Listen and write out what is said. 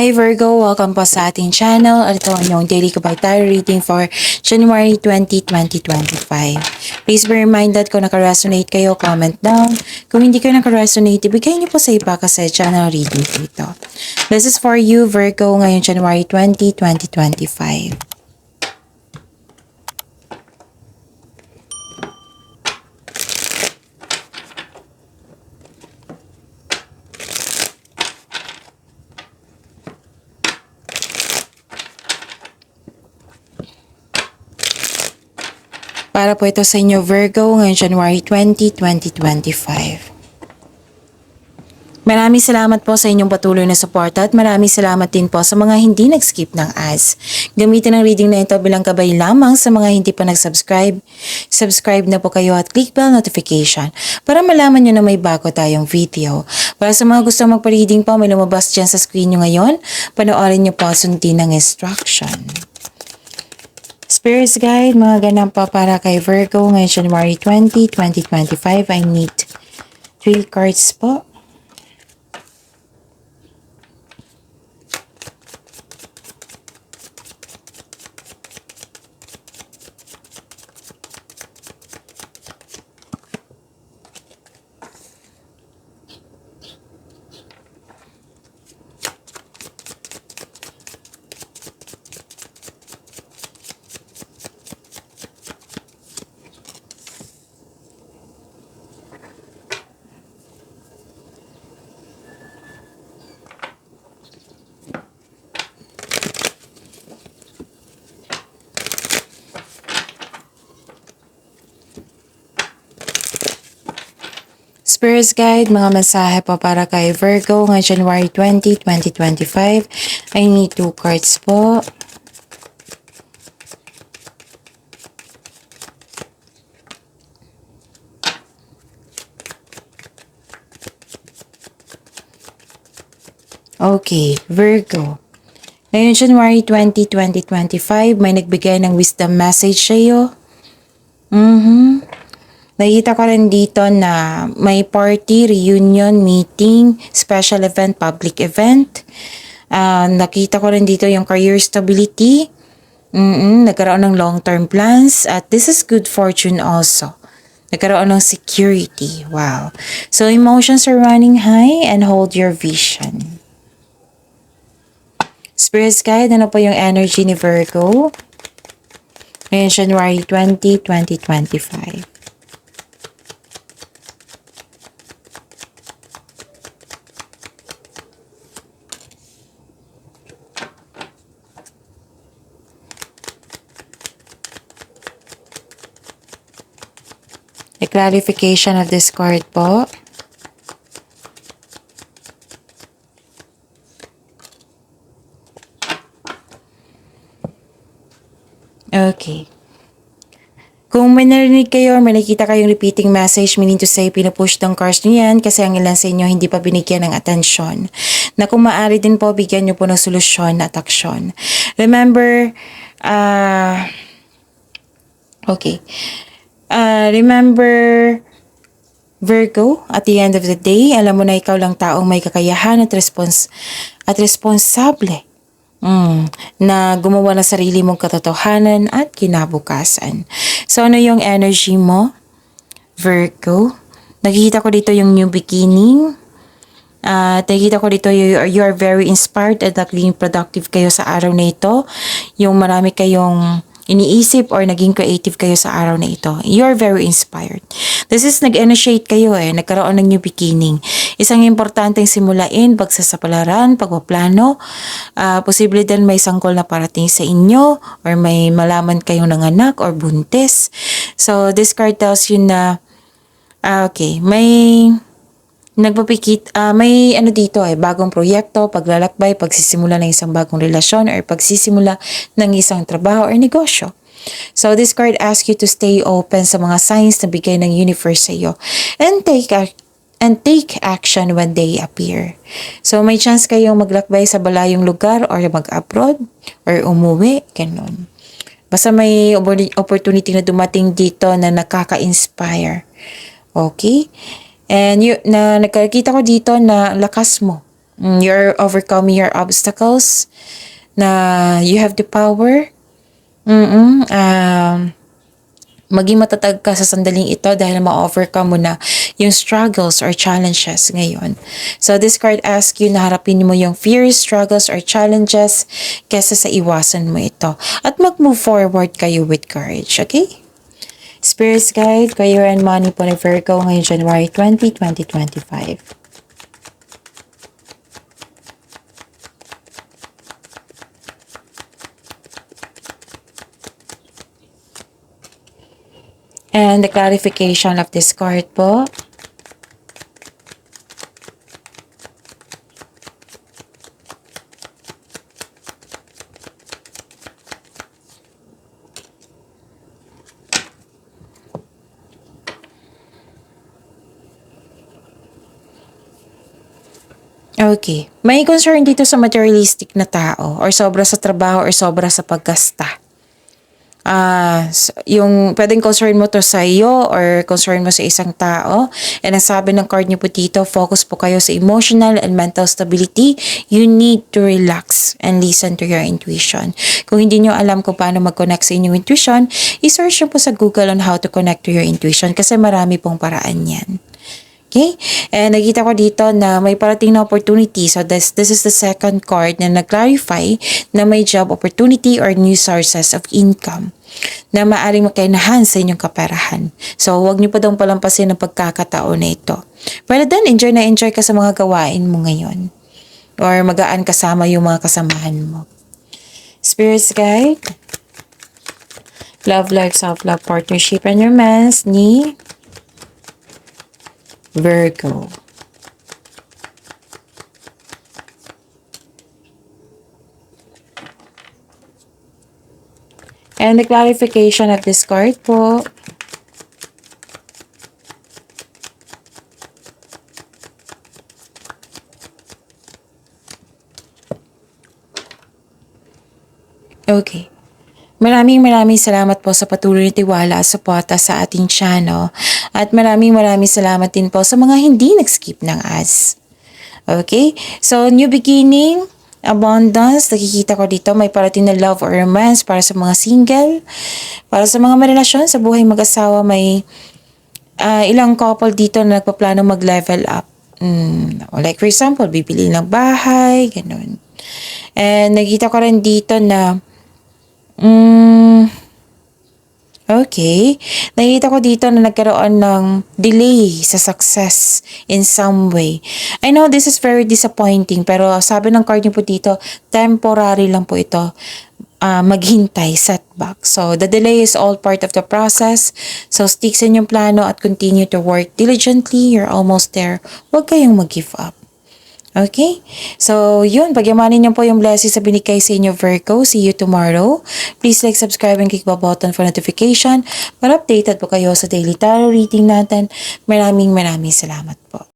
Hi Virgo! Welcome po sa ating channel. Ito ang inyong daily kabay reading for January 20, 2025. Please be reminded kung naka-resonate kayo, comment down. Kung hindi kayo naka-resonate, ibigay niyo po sa iba kasi channel reading po ito. This is for you Virgo ngayong January 20, 2025. Para po ito sa inyo Virgo ngayong January 20, 2025. Maraming salamat po sa inyong patuloy na suporta at maraming salamat din po sa mga hindi nag-skip ng ads. Gamitin ang reading na ito bilang gabay lamang sa mga hindi pa nag-subscribe. Subscribe na po kayo at click bell notification para malaman nyo na may bago tayong video. Para sa mga gusto magpa-reading po, may lumabas dyan sa screen nyo ngayon. Panoorin nyo po, sundin ang instruction. Spirits Guide, mga ganang pa para kay Virgo ngayong January 20, 2025. I need 3 cards po. Spirits Guide, mga mensahe po para kay Virgo ngayong January 20, 2025. I need 2 cards po. Okay, Virgo. Ngayon January 20, 2025, may nagbigay ng wisdom message sa iyo. Nakita ko rin dito na may party, reunion, meeting, special event, public event. Nakita ko rin dito yung career stability. Nagkaroon ng long-term plans. At this is good fortune also. Nagkaroon ng security. Wow. So emotions are running high and hold your vision. Spirit Guide, ano po yung energy ni Virgo? Ngayon January 20, 2025. A clarification of this card po. Okay. Kung may narinig kayo or may nakita kayong repeating message, meaning to say, pinupush ng cards nyo yan kasi ang ilan sa inyo hindi pa binigyan ng atensyon. Na kung maaari din po, bigyan nyo po ng solusyon at aksyon. Remember, remember, Virgo, at the end of the day, alam mo na ikaw lang taong may kakayahan at responsable na gumawa ng sarili mong katotohanan at kinabukasan. So, ano yung energy mo, Virgo? Nakikita ko dito yung new beginning. Nakikita ko dito you are very inspired at naging productive kayo sa araw na ito. Yung marami kayong iniisip or naging creative kayo sa araw na ito. You are very inspired. This is nag-initiate kayo nagkaroon ng new beginning. Isang importanteng simulain, pagsasapalaran, pagpaplano. Posible din may sangkol na parating sa inyo or may malaman kayong nanganak or buntis. So, this card tells you na, may nagpapikit, may dito bagong proyekto, paglalakbay, pagsisimula ng isang bagong relasyon or pagsisimula ng isang trabaho or negosyo. So this card asks you to stay open sa mga signs na bigay ng universe sa iyo and take action when they appear. So may chance kayong maglakbay sa balayong lugar or mag-abroad or umuwi, ganun. Basta may opportunity na dumating dito na nakaka-inspire. Okay? And nakakita ko dito na lakas mo. You're overcoming your obstacles, na you have the power. Maging matatag ka sa sandaling ito dahil ma-overcome mo na yung struggles or challenges ngayon. So this card asks you na harapin mo yung fears, struggles, or challenges kesa sa iwasan mo ito. At mag-move forward kayo with courage, okay? Spirits Guide, Career and Money po ni Virgo ngayong January 20, 2025. And the clarification of this card po. Okay. May concern dito sa materialistic na tao or sobra sa trabaho or sobra sa paggasta. Yung pwedeng concern mo to sa iyo or concern mo sa isang tao. And ang sabi ng card niyo po dito, focus po kayo sa emotional and mental stability. You need to relax and listen to your intuition. Kung hindi nyo alam kung paano mag-connect sa inyong intuition, i-search nyo po sa Google on how to connect to your intuition kasi marami pong paraan yan. Okay? And nakita ko dito na may parating na opportunity. So this is the second card na nag-clarify na may job opportunity or new sources of income na maaaring makainahan sa inyong kaperahan. So huwag niyo pa daw palampasin ang pagkakataon na ito. Pero then, enjoy na enjoy ka sa mga gawain mo ngayon. Or magaan kasama yung mga kasamahan mo. Spirits Guide, Love Life, Self-Love, Partnership, and Romance ni Virgo. And the clarification of this card po. Okay. Maraming salamat po sa patuloy na tiwala at suporta sa ating channel. At maraming salamat din po sa mga hindi nag-skip ng ads. Okay? So, new beginning, abundance, nakikita ko dito may parating na love or romance para sa mga single. Para sa mga may relasyon, sa buhay mag-asawa, may ilang couple dito na nagpaplano mag-level up. Like for example, bibili ng bahay, ganun. And nakita ko rin dito na okay. Nakita ko dito na nagkaroon ng delay sa success in some way. I know this is very disappointing pero sabi ng card niyo po dito, temporary lang po ito. Maghintay, setback. So, the delay is all part of the process. So, stick sa inyong plano at continue to work diligently. You're almost there. Huwag kayong mag-give up. Okay? So, yun. Pagyamanin niyo po yung blessings sa binigay sa inyo, Virgo. See you tomorrow. Please like, subscribe, and click the button for notification para updated po kayo sa daily tarot reading natin. Maraming salamat po.